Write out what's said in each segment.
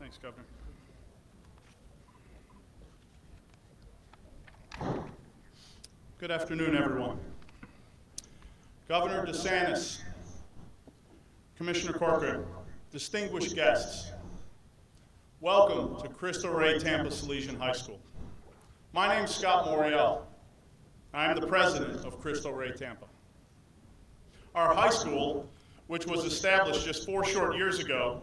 Thanks, Governor. Good afternoon, everyone. Governor DeSantis, Commissioner Corcoran, distinguished guests, welcome to Cristo Rey Tampa Salesian High School. My name is Scott Moriel. I am the president of Cristo Rey Tampa. Our high school, which was established just 4 short years ago,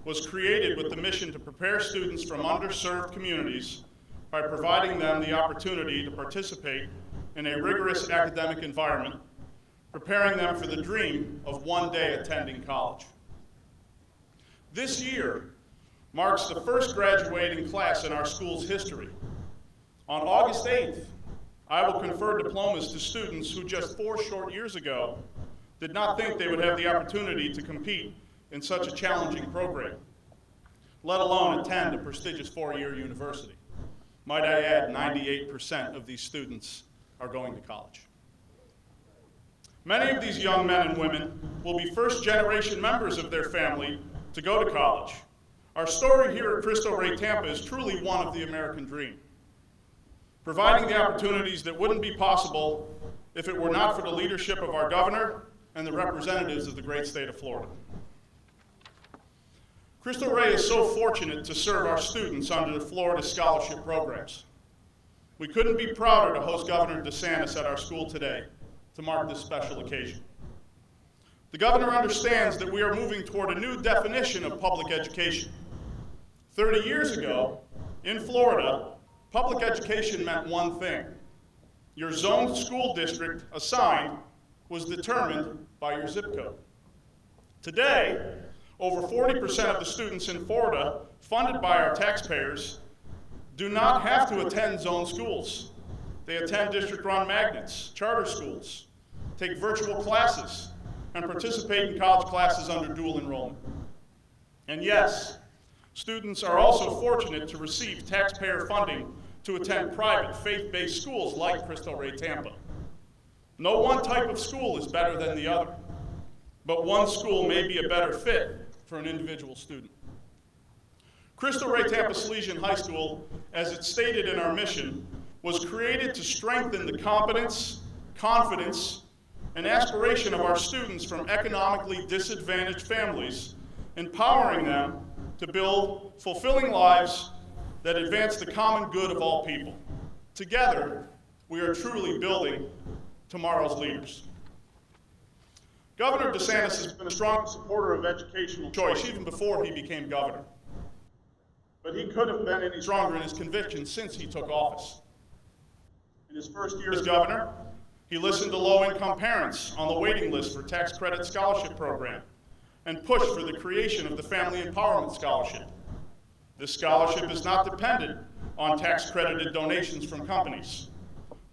was created with the mission to prepare students from underserved communities by providing them the opportunity to participate in a rigorous academic environment, preparing them for the dream of one day attending college. This year marks the first graduating class in our school's history. On August 8th, I will confer diplomas to students who just 4 short years ago did not think they would have the opportunity to compete in such a challenging program, let alone attend a prestigious 4-year university. Might I add, 98% of these students are going to college. Many of these young men and women will be first-generation members of their family to go to college. Our story here at Cristo Rey Tampa is truly one of the American dream, providing the opportunities that wouldn't be possible if it were not for the leadership of our governor and the representatives of the great state of Florida. Cristo Rey is so fortunate to serve our students under the Florida scholarship programs. We couldn't be prouder to host Governor DeSantis at our school today to mark this special occasion. The governor understands that we are moving toward a new definition of public education. 30 years ago, in Florida, public education meant one thing. Your zoned school district assigned was determined by your zip code. Today, over 40% of the students in Florida, funded by our taxpayers, do not have to attend zone schools. They attend district-run magnets, charter schools, take virtual classes, and participate in college classes under dual enrollment. And yes, students are also fortunate to receive taxpayer funding to attend private, faith-based schools like Cristo Rey Tampa. No one type of school is better than the other, but one school may be a better fit for an individual student. Cristo Rey Tampa Salesian High School, as it's stated in our mission, was created to strengthen the competence, confidence, and aspiration of our students from economically disadvantaged families, empowering them to build fulfilling lives that advance the common good of all people. Together, we are truly building tomorrow's leaders. Governor DeSantis has been a strong supporter of educational choice even before he became governor. But he could have been any stronger in his convictions since he took office. In his first year as governor, he listened to low-income parents on the waiting list for tax credit scholarship program and pushed for the creation of the Family Empowerment Scholarship. This scholarship is not dependent on tax-credited donations from companies.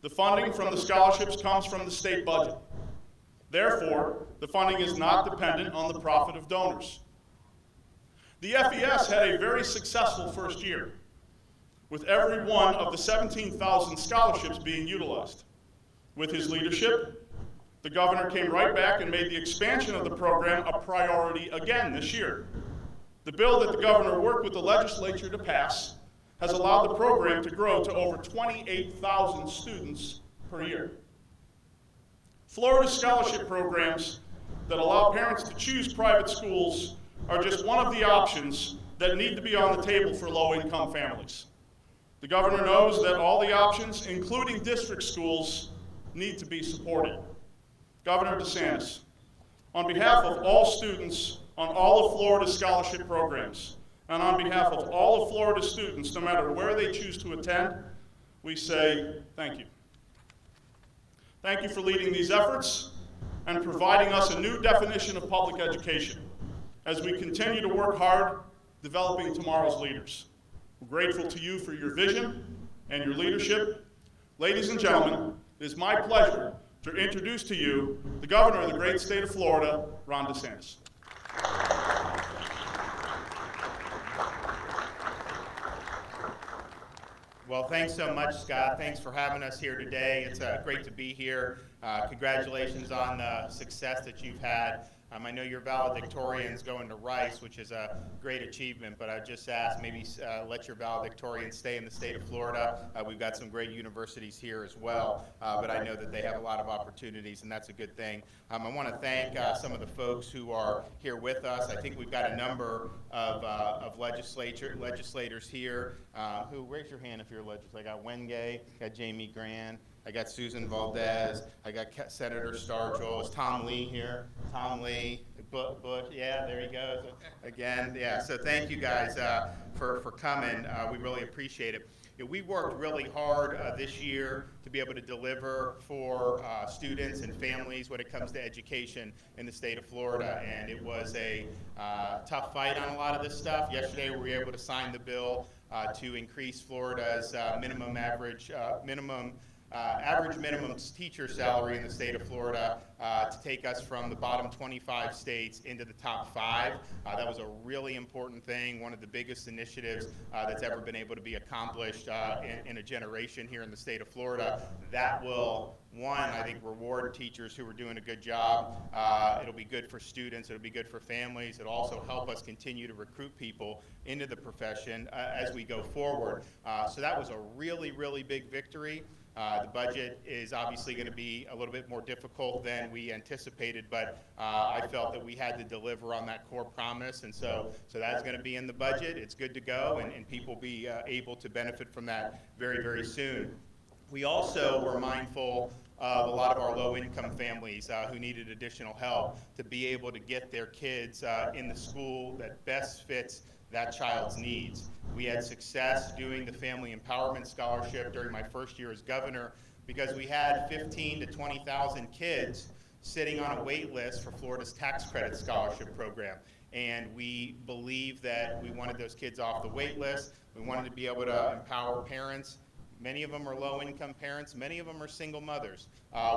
The funding from the scholarships comes from the state budget. Therefore, the funding is not dependent on the profit of donors. The FES had a very successful first year, with every one of the 17,000 scholarships being utilized. With his leadership, the governor came right back and made the expansion of the program a priority again this year. The bill that the governor worked with the legislature to pass has allowed the program to grow to over 28,000 students per year. Florida's scholarship programs that allow parents to choose private schools are just one of the options that need to be on the table for low-income families. The governor knows that all the options, including district schools, need to be supported. Governor DeSantis, on behalf of all students on all of Florida's scholarship programs, and on behalf of all of Florida's students, no matter where they choose to attend, we say thank you. Thank you for leading these efforts and providing us a new definition of public education as we continue to work hard developing tomorrow's leaders. We're grateful to you for your vision and your leadership. Ladies and gentlemen, it is my pleasure to introduce to you the governor of the great state of Florida, Ron DeSantis. Well, thanks so much, Scott. Thanks for having us here today. It's great to be here. Congratulations on the success that you've had I know your valedictorians going to Rice, which is a great achievement, but I just ask maybe let your valedictorians stay in the state of Florida. We've got some great universities here as well, but I know that they have a lot of opportunities, and that's a good thing. I want to thank some of the folks who are here with us. I think we've got a number of legislators here. Raise your hand if you're a legislator. I got Wenge, got Jamie Gran, I got Susan Valdez, I got Senator Stargell. Is Tom Lee here? Tom Lee, Bush, yeah, there he goes again. Yeah, so thank you guys for coming. We really appreciate it. We worked really hard this year to be able to deliver for students and families when it comes to education in the state of Florida, and it was a tough fight on a lot of this stuff. Yesterday we were able to sign the bill to increase Florida's average minimum teacher salary in the state of Florida to take us from the bottom 25 states into the top 5. That was a really important thing, one of the biggest initiatives that's ever been able to be accomplished in a generation here in the state of Florida. That will, one, I think, reward teachers who are doing a good job. It'll be good for students. It'll be good for families. It'll also help us continue to recruit people into the profession as we go forward. So that was a really, really big victory. The budget is obviously going to be a little bit more difficult than we anticipated, but I felt that we had to deliver on that core promise, and so that's going to be in the budget. It's good to go, and people will be able to benefit from that very, very soon. We also were mindful of a lot of our low-income families who needed additional help to be able to get their kids in the school that best fits that child's needs. We had success doing the Family Empowerment Scholarship during my first year as governor because we had 15,000 to 20,000 kids sitting on a wait list for Florida's tax credit scholarship program. And we believed that we wanted those kids off the wait list. We wanted to be able to empower parents. Many of them are low-income parents. Many of them are single mothers,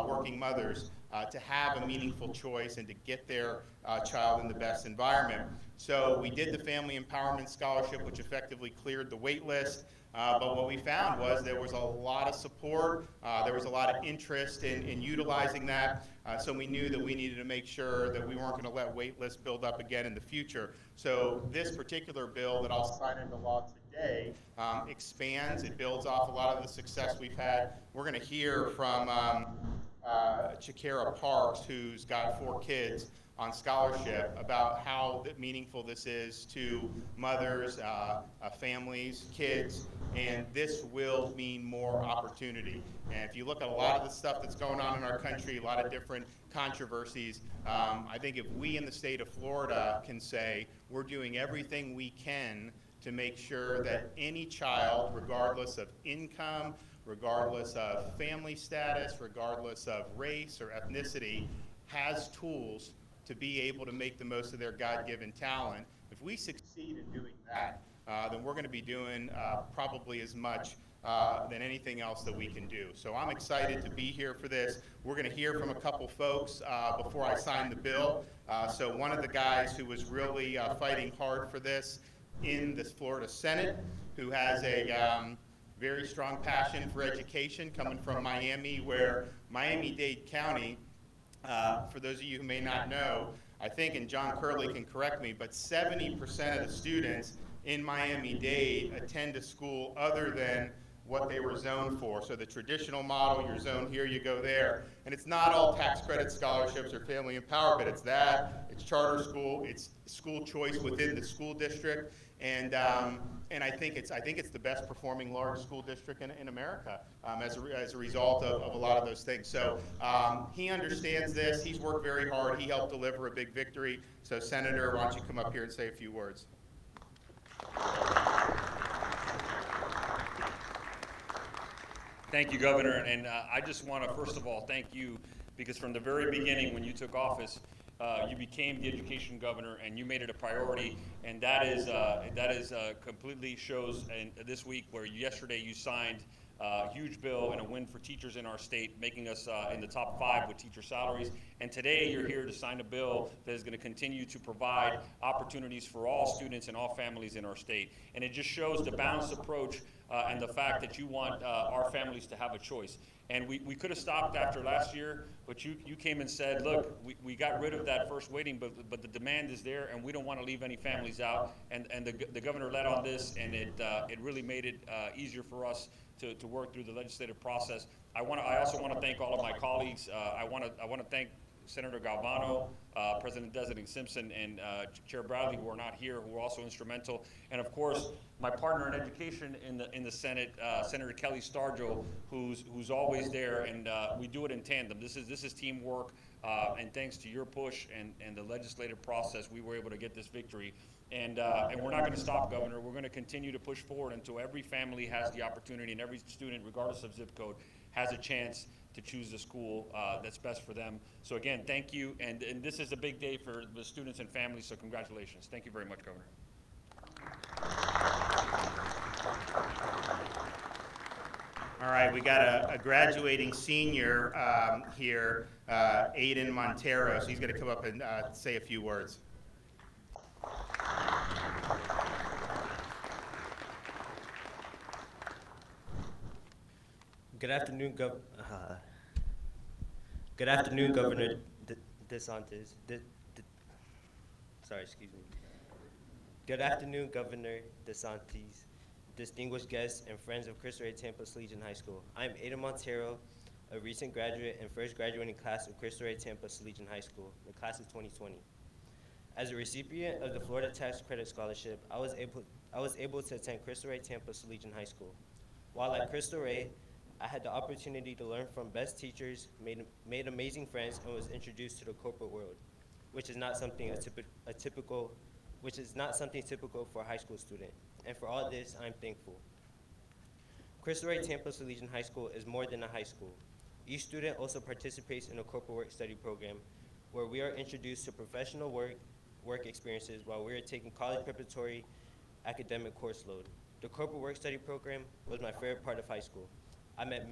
working mothers, to have a meaningful choice and to get their child in the best environment. So we did the Family Empowerment Scholarship, which effectively cleared the wait list. But what we found was there was a lot of support. There was a lot of interest in utilizing that. So we knew that we needed to make sure that we weren't going to let wait lists build up again in the future. So this particular bill that I'll sign into law today expands. It builds off a lot of the success we've had. We're going to hear from Chikara Parks, who's got 4 kids on scholarship, about how meaningful this is to mothers, families, kids, and this will mean more opportunity. And if you look at a lot of the stuff that's going on in our country, a lot of different controversies, I think if we in the state of Florida can say we're doing everything we can to make sure that any child, regardless of income, regardless of family status, regardless of race or ethnicity, has tools to be able to make the most of their God-given talent. If we succeed in doing that, then we're going to be doing probably as much than anything else that we can do. So I'm excited to be here for this. We're going to hear from a couple folks before I sign the bill. So one of the guys who was really fighting hard for this in the Florida Senate, who has a very strong passion for education, coming from Miami, where Miami-Dade County, for those of you who may not know, I think, and John Curley can correct me, but 70% of the students in Miami-Dade attend a school other than what they were zoned for. So the traditional model, you're zoned here, you go there. And it's not all tax credit scholarships or family empowerment. It's that, it's charter school, it's school choice within the school district. And I think it's the best performing large school district in America as a result of a lot of those things. So he understands this. He's worked very hard. He helped deliver a big victory. So Senator, why don't you come up here and say a few words? Thank you, Governor. And I just want to, first of all, thank you, because from the very beginning when you took office, you became the education governor, and you made it a priority, and that is completely shows. And this week, where yesterday you signed Huge bill and a win for teachers in our state, making us in the top 5 with teacher salaries. And today you're here to sign a bill that is going to continue to provide opportunities for all students and all families in our state. And it just shows the balanced approach and the fact that you want our families to have a choice. And we could have stopped after last year, but you came and said, look, we got rid of that first waiting, but the demand is there, and we don't want to leave any families out. And the governor led on this, and it really made it easier for us to work through the legislative process. I also want to thank all of my colleagues. I want to thank Senator Galvano, President-designate Simpson, and Chair Bradley, who are not here, who are also instrumental, and of course my partner in education in the Senate, Senator Kelly Starjo, who's always there, and we do it in tandem. This is teamwork, and thanks to your push and the legislative process, we were able to get this victory. And we're not going to stop, Governor. We're going to continue to push forward until every family has the opportunity and every student, regardless of zip code, has a chance to choose the school that's best for them. So again, thank you. And this is a big day for the students and families, so congratulations. Thank you very much, Governor. All right, we got a graduating senior here, Aiden Montero. So he's going to come up and say a few words. Good afternoon, Governor DeSantis. Sorry, excuse me. Good afternoon, Governor DeSantis, distinguished guests, and friends of Cristo Rey Tampa Legion High School. I am Ada Montero, a recent graduate and first graduating class of Cristo Rey Tampa Legion High School, the class of 2020. As a recipient of the Florida Tax Credit Scholarship, I was able to attend Cristo Rey Tampa Legion High School. While at Cristo Rey, I had the opportunity to learn from best teachers, made amazing friends, and was introduced to the corporate world, which is not something typical for a high school student. And for all this, I'm thankful. Cristo Rey Tampa Legion High School is more than a high school. Each student also participates in a corporate work study program, where we are introduced to professional work experiences while we are taking college preparatory academic course load. The corporate work study program was my favorite part of high school. I met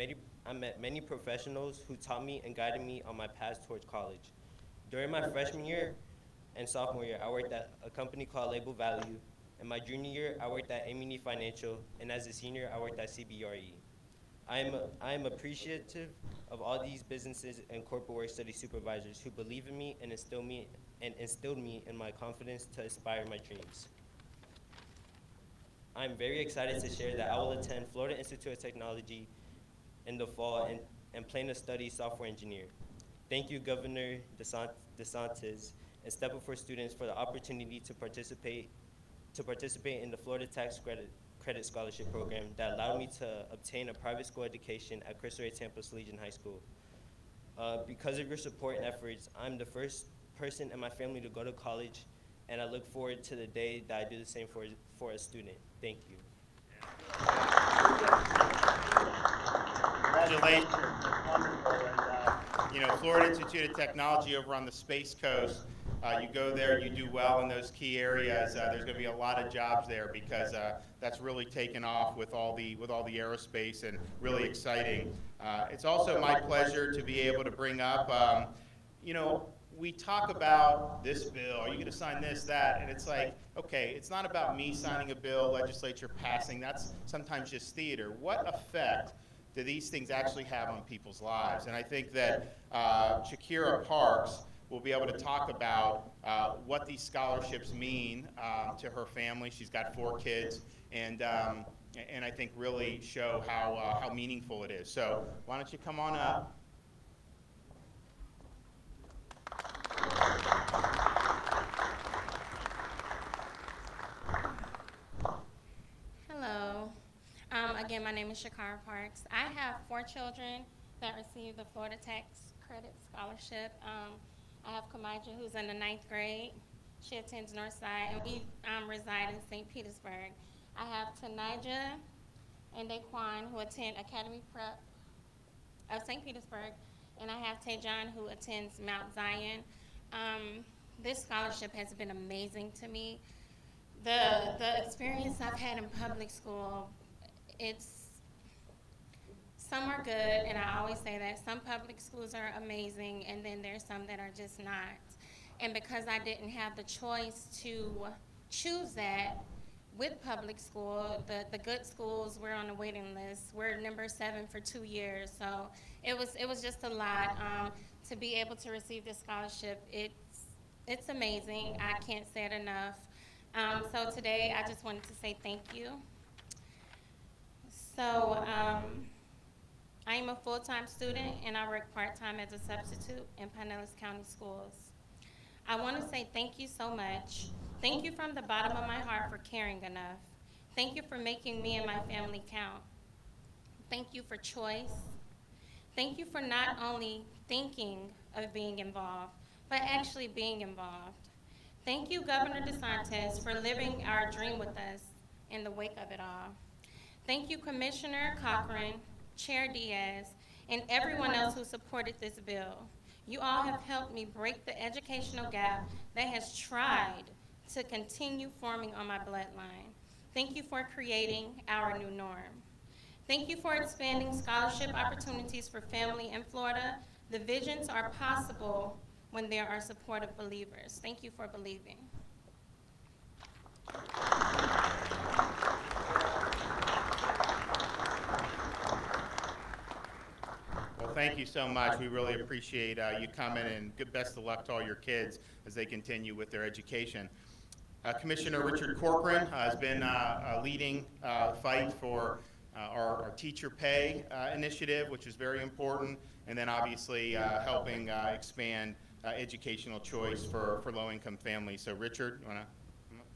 many professionals who taught me and guided me on my path towards college. During my freshman year and sophomore year, I worked at a company called Label Value. In my junior year, I worked at Amini Financial, and as a senior, I worked at CBRE. I am appreciative of all these businesses and corporate work study supervisors who believe in me and instilled me in my confidence to aspire my dreams. I'm very excited to share that I will attend Florida Institute of Technology in the fall and plan to study software engineer. Thank you, Governor DeSantis and Step Up for Students for the opportunity to participate in the Florida Tax Credit Scholarship Program that allowed me to obtain a private school education at Cristo Rey Tampa Legion High School. Because of your support and efforts, I'm the first person in my family to go to college, and I look forward to the day that I do the same for a student. Thank you. Congratulations. That's wonderful. And, Florida Institute of Technology over on the Space Coast, you go there, you do well in those key areas. There's going to be a lot of jobs there because that's really taken off with all the aerospace and really exciting. It's also my pleasure to be able to bring up, we talk about this bill, are you going to sign this, that, and it's like, okay, it's not about me signing a bill, legislature passing, that's sometimes just theater. What effect do these things actually have on people's lives? And I think that Shakira Parks will be able to talk about what these scholarships mean to her family. She's got 4 kids, and I think really show how meaningful it is. So why don't you come on up? Hello. Again, my name is Shakira Parks. I have 4 children that received the Florida Tax Credit Scholarship. I have Kamija, who's in the 9th grade. She attends Northside, and we reside in St. Petersburg. I have Tanija and Daquan, who attend Academy Prep of St. Petersburg, and I have Tejan, who attends Mount Zion. This scholarship has been amazing to me. The experience I've had in public school, it's some are good, and I always say that some public schools are amazing, and then there's some that are just not. And because I didn't have the choice to choose that with public school, the good schools, we're on the waiting list. We're number 7 for 2 years, so it was just a lot. To be able to receive this scholarship, it's amazing. I can't say it enough. So today, I just wanted to say thank you. So I am a full-time student, and I work part-time as a substitute in Pinellas County Schools. I want to say thank you so much. Thank you from the bottom of my heart for caring enough. Thank you for making me and my family count. Thank you for choice. Thank you for not only thinking of being involved, but actually being involved. Thank you, Governor DeSantis, for living our dream with us in the wake of it all. Thank you, Commissioner Cochran, Chair Diaz, and everyone else who supported this bill. You all have helped me break the educational gap that has tried to continue forming on my bloodline. Thank you for creating our new norm. Thank you for expanding scholarship opportunities for family in Florida. The visions are possible when there are supportive believers. Thank you for believing. Well, thank you so much. We really appreciate you coming, and good best of luck to all your kids as they continue with their education. Commissioner Richard Corcoran has been leading fight for our teacher pay initiative, which is very important, and then obviously helping expand educational choice for low-income families. So Richard, you want to come up?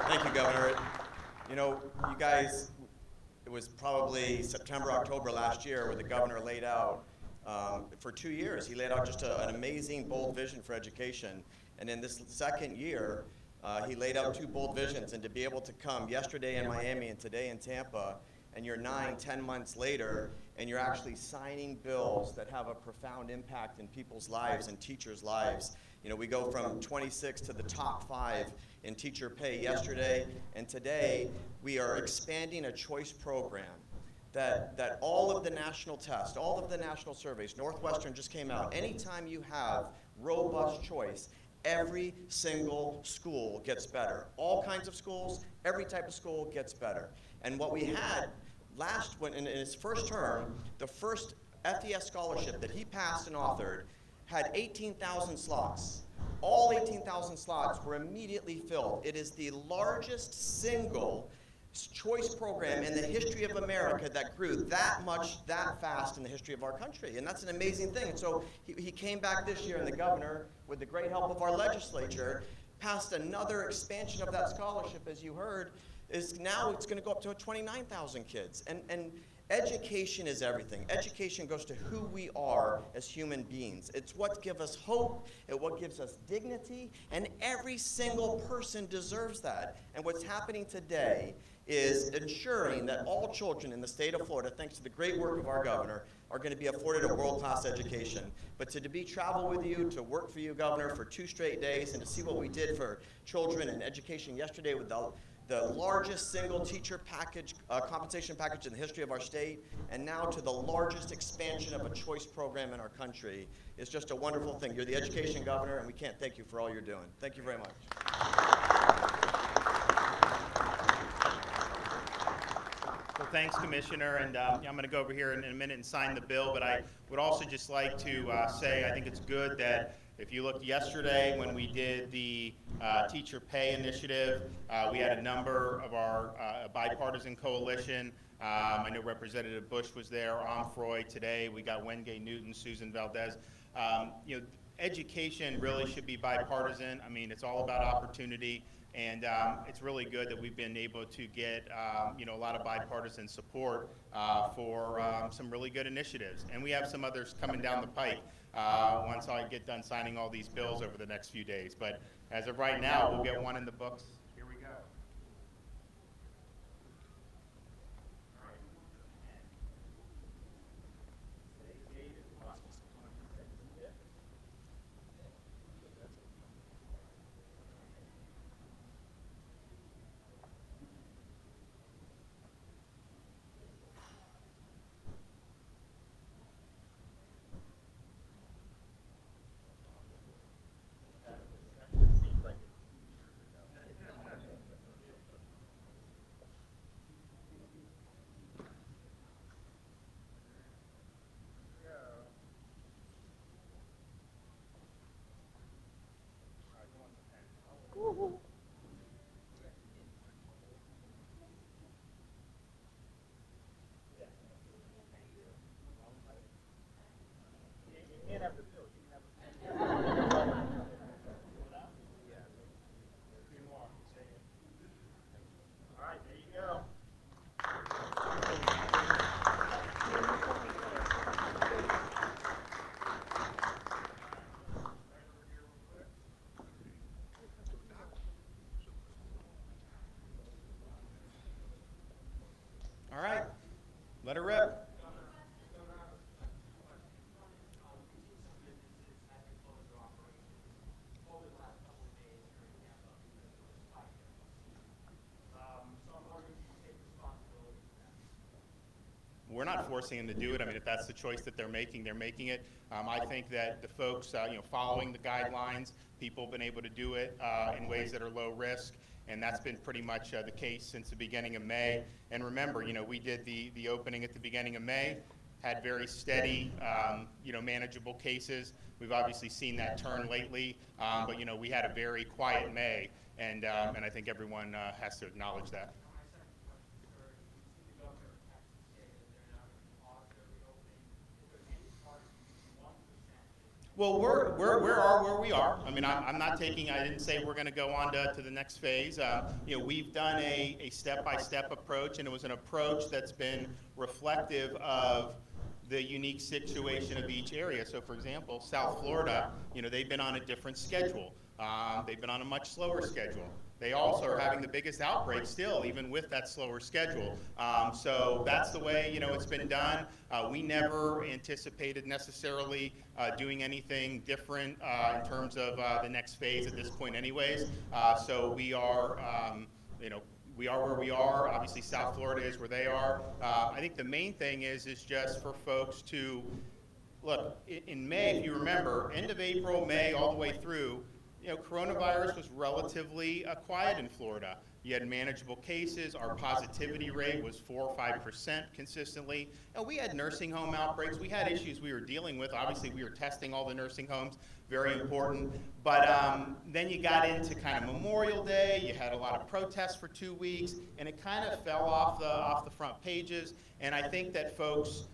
Thank you, Governor. You know, you guys, it was probably September, October last year where the governor laid out, for 2 years, he laid out just an amazing, bold vision for education. And in this second year, he laid out 2 bold visions, and to be able to come yesterday in Miami and today in Tampa, and you're 9, 10 months later, and you're actually signing bills that have a profound impact in people's lives and teachers' lives. You know, we go from 26 to the top 5 in teacher pay yesterday, and today we are expanding a choice program that all of the national tests, all of the national surveys, Northwestern just came out, anytime you have robust choice, every single school gets better. All kinds of schools, every type of school gets better. And what we had in his first term, the first FES scholarship that he passed and authored had 18,000 slots. All 18,000 slots were immediately filled. It is the largest single choice program in the history of America that grew that much, that fast in the history of our country. And that's an amazing thing. And so he came back this year, and the governor, with the great help of our legislature, passed another expansion of that scholarship, as you heard, now it's going to go up to 29,000 kids. And education is everything. Education goes to who we are as human beings. It's what gives us hope, it's what gives us dignity, and every single person deserves that. And what's happening today is ensuring that all children in the state of Florida, thanks to the great work of our governor, are going to be afforded a world-class education. But to be travel with you, to work for you, Governor, for 2 straight days, and to see what we did for children and education yesterday with the largest single teacher package, compensation package in the history of our state, and now to the largest expansion of a choice program in our country, is just a wonderful thing. You're the education governor, and we can't thank you for all you're doing. Thank you very much. Well, thanks, Commissioner, and I'm going to go over here in a minute and sign the bill, but I would also just like to say I think it's good that if you looked yesterday when we did the teacher pay initiative, we had a number of our bipartisan coalition. I know Representative Bush was there, Omfroy today. We got Wengay Newton, Susan Valdez. You know, education really should be bipartisan. I mean, it's all about opportunity. And it's really good that we've been able to get you know, a lot of bipartisan support for some really good initiatives. And we have some others coming down the pike once I get done signing all these bills over the next few days. But as of right now, we'll get one in the books. Here we go. forcing them to do it. I mean, if that's the choice that they're making it. I think that the folks, following the guidelines, people have been able to do it in ways that are low risk, and that's been pretty much the case since the beginning of May. And remember, we did the opening at the beginning of May, had very steady, manageable cases. We've obviously seen that turn lately, but we had a very quiet May, and I think everyone has to acknowledge that. Well, where we are. I mean, I'm not taking, I didn't say we're going to go on to the next phase. We've done a step-by-step approach, and it was an approach that's been reflective of the unique situation of each area. So, for example, South Florida, they've been on a different schedule. They've been on a much slower schedule. They also are having the biggest outbreak still, even with that slower schedule. So that's the way, it's been done. We never anticipated necessarily doing anything different in terms of the next phase at this point anyways. So we are, we are where we are. Obviously, South Florida is where they are. I think the main thing is just for folks to, look, in May, if you remember, end of April, May, all the way through, coronavirus was relatively quiet in Florida. You had manageable cases. Our positivity rate was 4 or 5% consistently. And we had nursing home outbreaks. We had issues we were dealing with. Obviously, we were testing all the nursing homes, very important. But then you got into kind of Memorial Day. You had a lot of protests for 2 weeks, and it kind of fell off the front pages. And I think that folks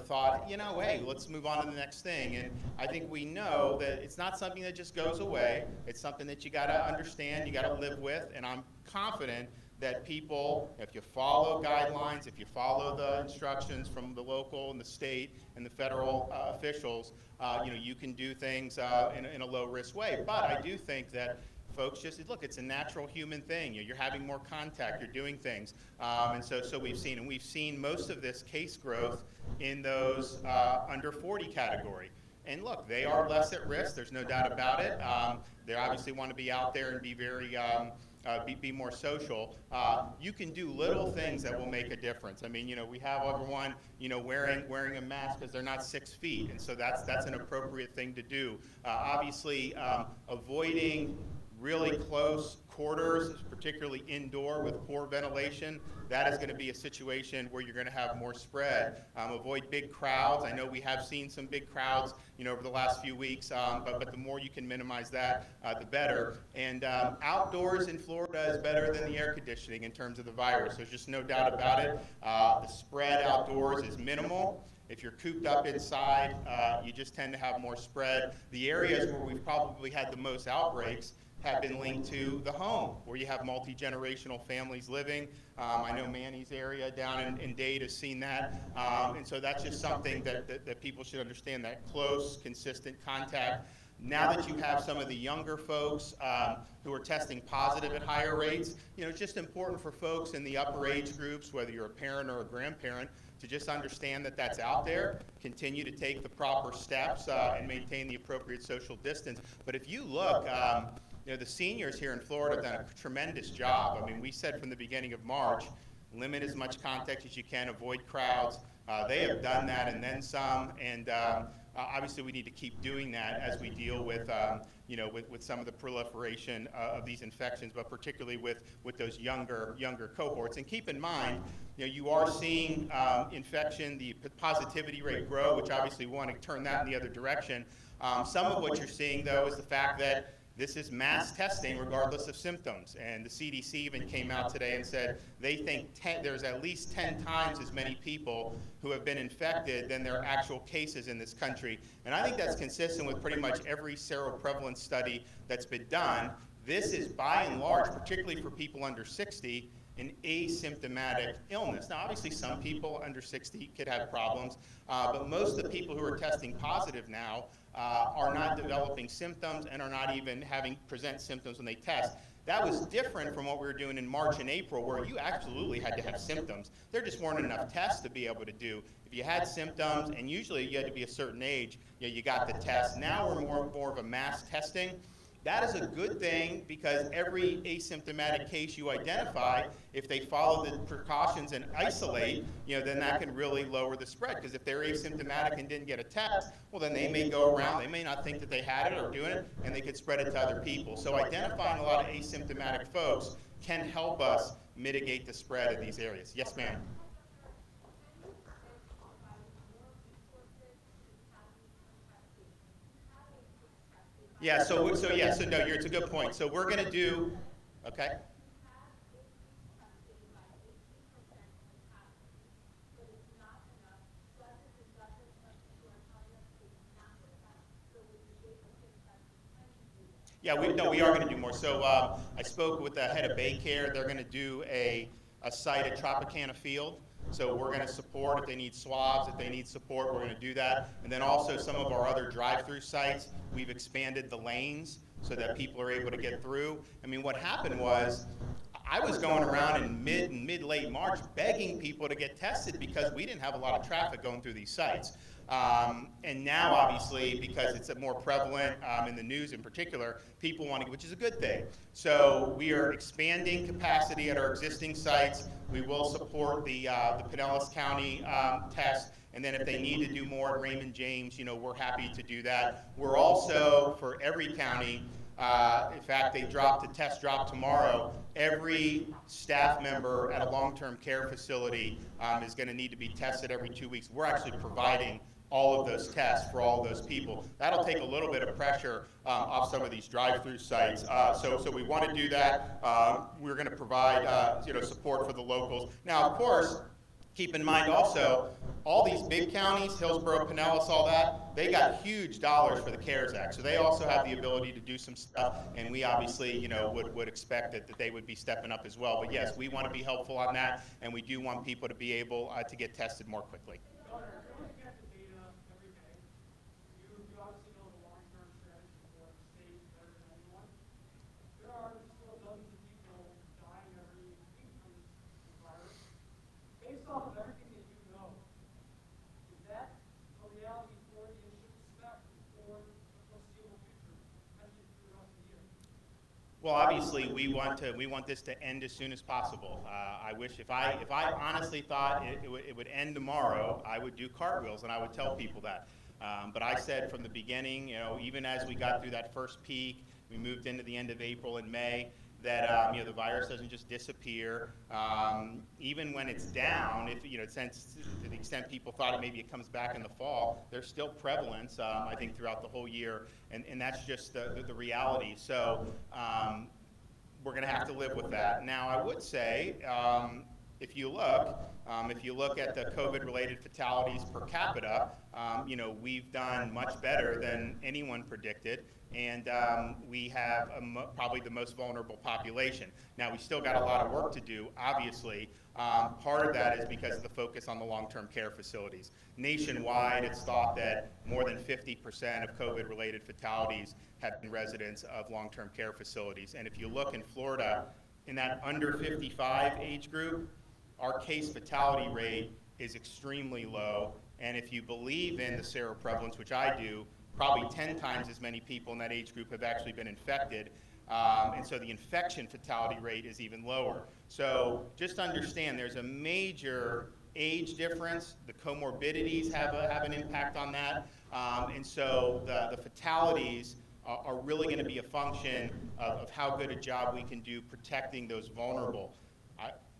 thought, hey, let's move on to the next thing. And I think we know that it's not something that just goes away. It's something that you got to understand, you got to live with. And I'm confident that people, if you follow guidelines, if you follow the instructions from the local and the state and the federal officials, you can do things in a low-risk way. But I do think that folks just, look, it's a natural human thing. You're having more contact, you're doing things. And so we've seen most of this case growth in those under 40 category. And look, they are less at risk, there's no doubt about it. They obviously want to be out there and be very, be more social. You can do little things that will make a difference. I mean, we have everyone, wearing a mask because they're not 6 feet. And so that's an appropriate thing to do. Obviously, avoiding really close quarters, particularly indoor with poor ventilation, that is going to be a situation where you're going to have more spread. Avoid big crowds. I know we have seen some big crowds, over the last few weeks, but the more you can minimize that, the better. And outdoors in Florida is better than the air conditioning in terms of the virus. There's just no doubt about it. The spread outdoors is minimal. If you're cooped up inside, you just tend to have more spread. The areas where we've probably had the most outbreaks have been linked to the home, where you have multi-generational families living. I know Manny's area down in Dade has seen that. And so that's just something that people should understand, that close, consistent contact. Now that you have some of the younger folks who are testing positive at higher rates, it's just important for folks in the upper age groups, whether you're a parent or a grandparent, to just understand that that's out there, continue to take the proper steps and maintain the appropriate social distance. But if you look, the seniors here in Florida have done a tremendous job. I mean, we said from the beginning of March, limit as much contact as you can, avoid crowds. They have done that and then some, and obviously we need to keep doing that as we deal with, with some of the proliferation of these infections, but particularly with those younger cohorts. And keep in mind, you are seeing infection, the positivity rate grow, which obviously we want to turn that in the other direction. Some of what you're seeing, though, is the fact that this is mass testing regardless of symptoms. And the CDC even came out today and said they think there's at least 10 times as many people who have been infected than there are actual cases in this country. And I think that's consistent with pretty much every seroprevalence study that's been done. This is by and large, particularly for people under 60, an asymptomatic illness. Now, obviously, some people under 60 could have problems, but most of the people who are testing positive now are not developing symptoms and are not even present symptoms when they test. That was different from what we were doing in March and April, where you absolutely had to have symptoms. There just weren't enough tests to be able to do. If you had symptoms, and usually you had to be a certain age, you got the test. Now we're more of a mass testing. That is a good thing because every asymptomatic case you identify, if they follow the precautions and isolate, then that can really lower the spread. Because if they're asymptomatic and didn't get a test, well, then they may go around, they may not think that they had it or doing it, and they could spread it to other people. So identifying a lot of asymptomatic folks can help us mitigate the spread of these areas. Yes, ma'am. Yeah, so no, it's a good point. So we're going to do, okay. Yeah, we are going to do more. So I spoke with the head of Baycare. They're going to do a site at Tropicana Field. So we're going to support if they need swabs, if they need support, we're going to do that. And then also some of our other drive-through sites, we've expanded the lanes so that people are able to get through. I mean, what happened was I was going around in mid-late March begging people to get tested because we didn't have a lot of traffic going through these sites. And now, obviously, because it's more prevalent in the news in particular, people want to, which is a good thing. So we are expanding capacity at our existing sites. We will support the Pinellas County test. And then if they need to do more at Raymond James, we're happy to do that. We're also, for every county, in fact, the test drop tomorrow. Every staff member at a long-term care facility is going to need to be tested every 2 weeks. We're actually providing all of those tests for all of those people. That'll take a little bit of pressure off some of these drive-through sites. So we want to do that. We're going to provide support for the locals. Now, of course, keep in mind also, all these big counties, Hillsborough, Pinellas, all that, they got huge dollars for the CARES Act. So they also have the ability to do some stuff, and we obviously, would expect that they would be stepping up as well. But yes, we want to be helpful on that, and we do want people to be able to get tested more quickly. Well, obviously, we want this to end as soon as possible. I wish if I honestly thought it would end tomorrow, I would do cartwheels and I would tell people that. But I said from the beginning, even as we got through that first peak, we moved into the end of April and May, that the virus doesn't just disappear. Even when it's down, since to the extent people thought maybe it comes back in the fall, there's still prevalence, I think, throughout the whole year, and that's just the reality. So we're going to have to live with that. Now, I would say, if you look at the COVID-related fatalities per capita, we've done much better than anyone predicted, and we have probably the most vulnerable population. Now, we still got a lot of work to do, obviously. Part of that is because of the focus on the long-term care facilities. Nationwide, it's thought that more than 50% of COVID-related fatalities have been residents of long-term care facilities. And if you look in Florida, in that under 55 age group, our case fatality rate is extremely low. And if you believe in the seroprevalence, which I do, probably 10 times as many people in that age group have actually been infected. And so the infection fatality rate is even lower. So just understand there's a major age difference. The comorbidities have an impact on that. And so the fatalities are really going to be a function of how good a job we can do protecting those vulnerable.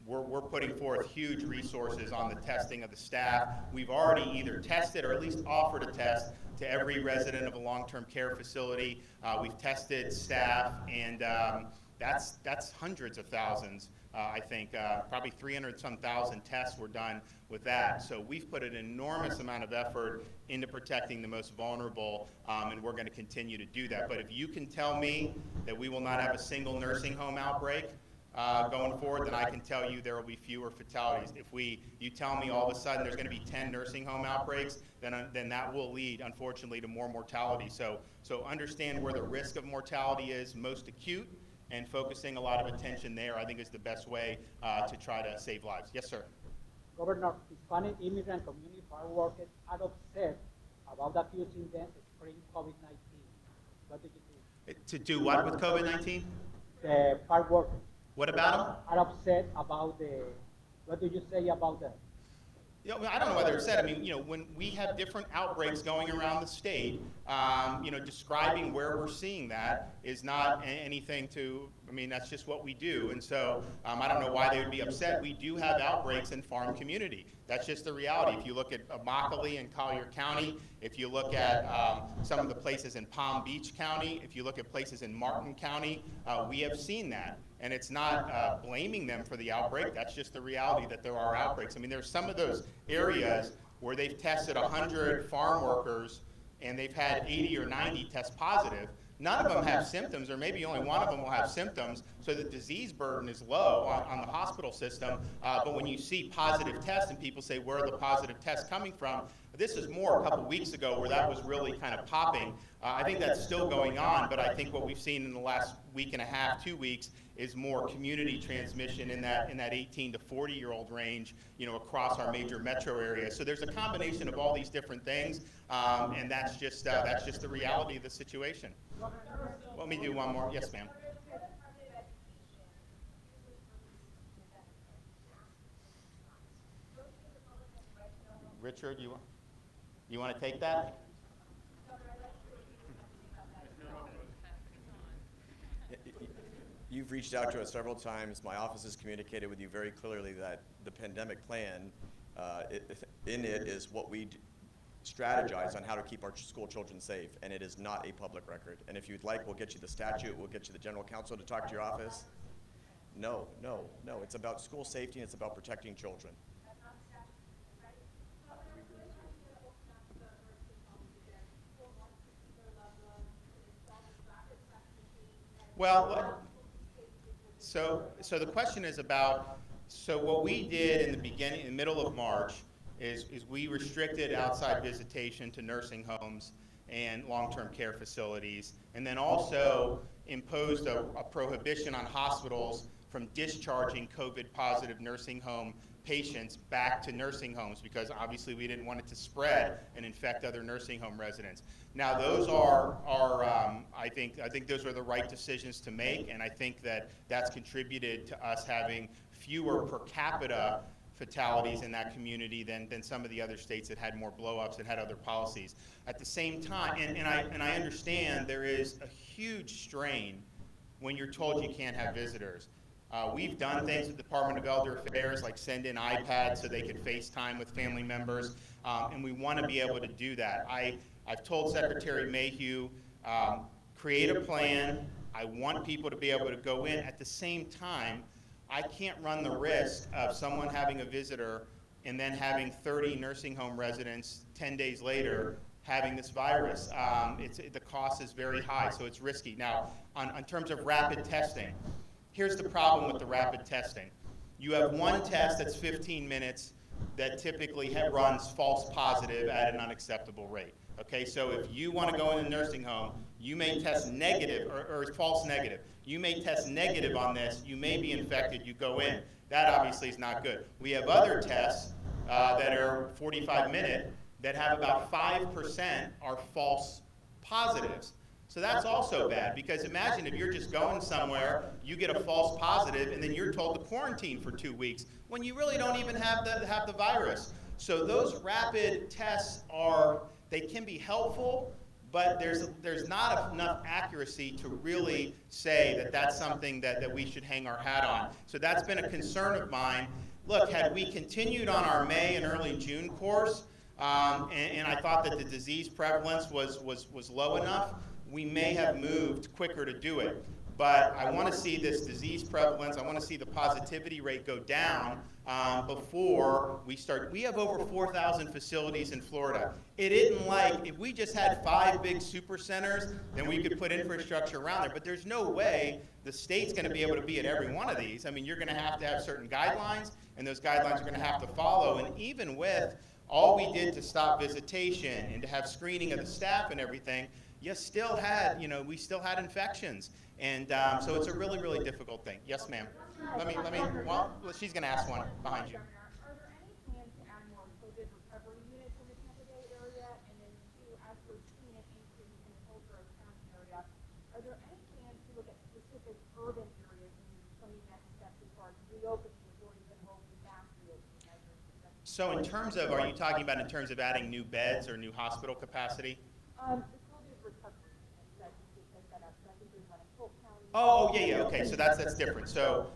We're putting forth huge resources on the testing of the staff. We've already either tested or at least offered a test to every resident of a long-term care facility. We've tested staff, and that's hundreds of thousands. I think probably 300-some thousand tests were done with that. So we've put an enormous amount of effort into protecting the most vulnerable, and we're going to continue to do that. But if you can tell me that we will not have a single nursing home outbreak going forward, then I can tell you there will be fewer fatalities. If you tell me all of a sudden there's going to be 10 nursing home outbreaks, then that will lead, unfortunately, to more mortality. So understand where the risk of mortality is most acute, and focusing a lot of attention there, I think, is the best way to try to save lives. Yes, sir. Governor, Hispanic immigrant community farm workers are upset about accusing them of spreading COVID-19. What do you think? To do what with COVID-19? The farm workers What about them? are upset about the, what do you say about that? You know, I don't know whether it's said. I mean, you know, when we have different outbreaks going around the state, you know, describing where we're seeing that is not anything to, I mean, that's just what we do. And so I don't know why they would be upset. We do have outbreaks in farm community. That's just the reality. If you look at Immokalee and Collier County, if you look at some of the places in Palm Beach County, if you look at places in Martin County, we have seen that. And it's not blaming them for the outbreak. That's just the reality that there are outbreaks. I mean, there's some of those areas where they've tested 100 farm workers and they've had 80 or 90 test positive. None of them have symptoms, or maybe only one of them will have symptoms, so the disease burden is low on the hospital system. But when you see positive tests and people say, where are the positive tests coming from? This is more a couple weeks ago where that was really kind of popping. I think that's still going on, but I think what we've seen in the last week and a half, 2 weeks, is more community transmission in that 18 to 40-year-old range, you know, across our major metro area. So there's a combination of all these different things, and that's just the reality of the situation. Let me do one more. Yes, ma'am. Richard, you want to take that? You've reached out to us several times. My office has communicated with you very clearly that the pandemic plan, in it is what we strategize on how to keep our school children safe, and it is not a public record. And if you'd like, we'll get you the statute, we'll get you the general counsel to talk to your office. No, it's about school safety and it's about protecting children. Well, so the question is about, so what we did in the middle of March is we restricted outside visitation to nursing homes and long-term care facilities, and then also imposed a prohibition on hospitals from discharging COVID-positive nursing home patients back to nursing homes, because obviously we didn't want it to spread and infect other nursing home residents. Now those are I think those are the right decisions to make, and I think that that's contributed to us having fewer per capita fatalities in that community than some of the other states that had more blow-ups and had other policies. At the same time, and I understand there is a huge strain when you're told you can't have visitors. We've done things with the Department of Elder Affairs, like send in iPads so they could FaceTime with family members, and we want to be able to do that. I've told Secretary Mayhew, create a plan. I want people to be able to go in. At the same time, I can't run the risk of someone having a visitor and then having 30 nursing home residents 10 days later having this virus. The cost is very high, so it's risky. Now, on terms of rapid testing, here's the problem with the rapid testing. You have one test that's 15 minutes that typically runs false positive at an unacceptable rate. Okay, so if you want to go in a nursing home, you may test negative or false negative. You may test negative on this, you may be infected, you go in. That obviously is not good. We have other tests that are 45-minute that have about 5% are false positives. So that's also bad, because imagine if you're just going somewhere, you get a false positive, and then you're told to quarantine for 2 weeks when you really don't even have the virus. So those rapid tests they can be helpful, but there's not enough accuracy to really say that that's something that we should hang our hat on. So that's been a concern of mine. Look, had we continued on our May and early June course, and I thought that the disease prevalence was low enough, we may have moved quicker to do it. But I want to see this disease prevalence, I want to see the positivity rate go down before we start. We have over 4,000 facilities in Florida. It isn't like, if we just had 5 big super centers, then we could put infrastructure around there. But there's no way the state's going to be able to be at every one of these. I mean, you're going to have certain guidelines, and those guidelines are going to have to follow. And even with all we did to stop visitation and to have screening of the staff and everything, we still had infections. And so it's a really, really difficult thing. Yes, ma'am. Well, she's going to ask one behind you. Are there any plans to add more COVID recovery units in the Tampa Bay area? And then two, as we're seeing an increase in the Boca Raton area, are there So in terms of, are you talking about in terms of adding new beds or new hospital capacity? The COVID recovery that you just set up, so I think there's one in Polk County. Oh, yeah, okay, so that's different. So,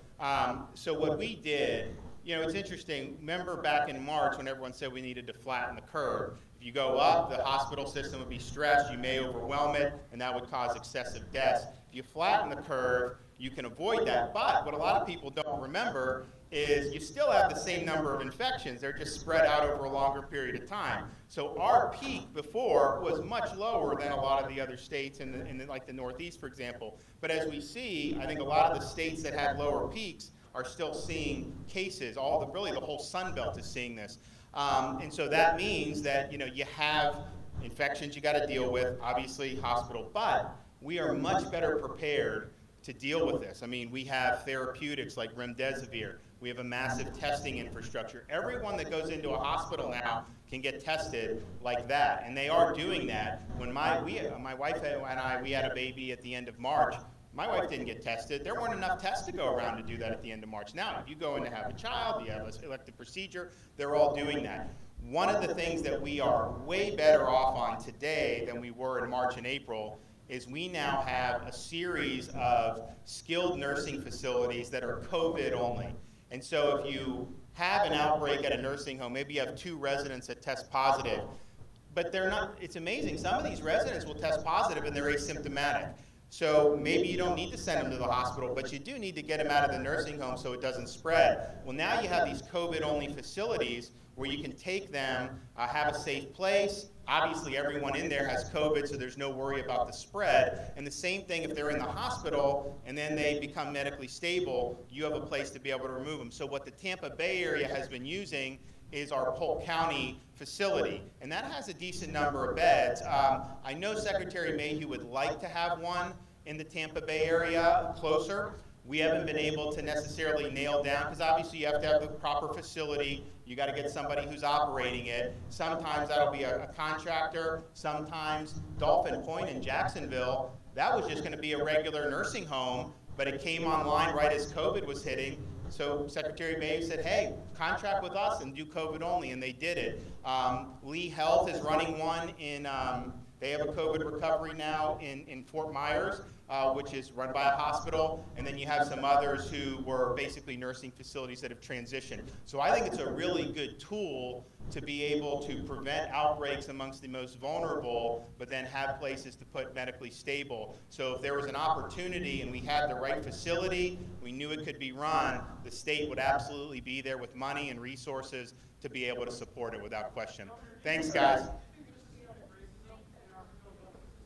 so what we did, you know, it's interesting, remember back in March when everyone said we needed to flatten the curve? If you go up, the hospital system would be stressed, you may overwhelm it, and that would cause excessive deaths. If you flatten the curve, you can avoid that. But what a lot of people don't remember is you still have the same number of infections. They're just spread out over a longer period of time. So our peak before was much lower than a lot of the other states like the Northeast, for example. But as we see, I think a lot of the states that had lower peaks are still seeing cases. Really the whole Sun Belt is seeing this. And so that means that, you know, you have infections you got to deal with, obviously hospital, but we are much better prepared to deal with this. I mean, we have therapeutics like remdesivir. We have a massive testing infrastructure. Everyone that goes into a hospital now can get tested like that, and they are doing that. When my wife and I, we had a baby at the end of March. My wife didn't get tested. There weren't enough tests to go around to do that at the end of March. Now, if you go in to have a child, you have an elective procedure, they're all doing that. One of the things that we are way better off on today than we were in March and April is we now have a series of skilled nursing facilities that are COVID only. And so if you have an outbreak at a nursing home, maybe you have 2 residents that test positive, but they're not, it's amazing, some of these residents will test positive and they're asymptomatic. So maybe you don't need to send them to the hospital, but you do need to get them out of the nursing home so it doesn't spread. Well, now you have these COVID-only facilities where you can take them, have a safe place. Obviously, everyone in there has COVID, so there's no worry about the spread. And the same thing if they're in the hospital and then they become medically stable, you have a place to be able to remove them. So what the Tampa Bay area has been using is our Polk County facility, and that has a decent number of beds. I know Secretary Mayhew would like to have one in the Tampa Bay area closer. We haven't been able to necessarily nail down, because obviously you have to have the proper facility. You got to get somebody who's operating it. Sometimes that'll be a contractor. Sometimes Dolphin Point in Jacksonville, that was just going to be a regular nursing home, but it came online right as COVID was hitting. So Secretary Mayhew said, hey, contract with us and do COVID only, and they did it. Lee Health is running one in, they have a COVID recovery now in Fort Myers, which is run by a hospital, and then you have some others who were basically nursing facilities that have transitioned. So I think it's a really good tool to be able to prevent outbreaks amongst the most vulnerable, but then have places to put medically stable. So if there was an opportunity and we had the right facility, we knew it could be run, the state would absolutely be there with money and resources to be able to support it without question. Thanks, guys.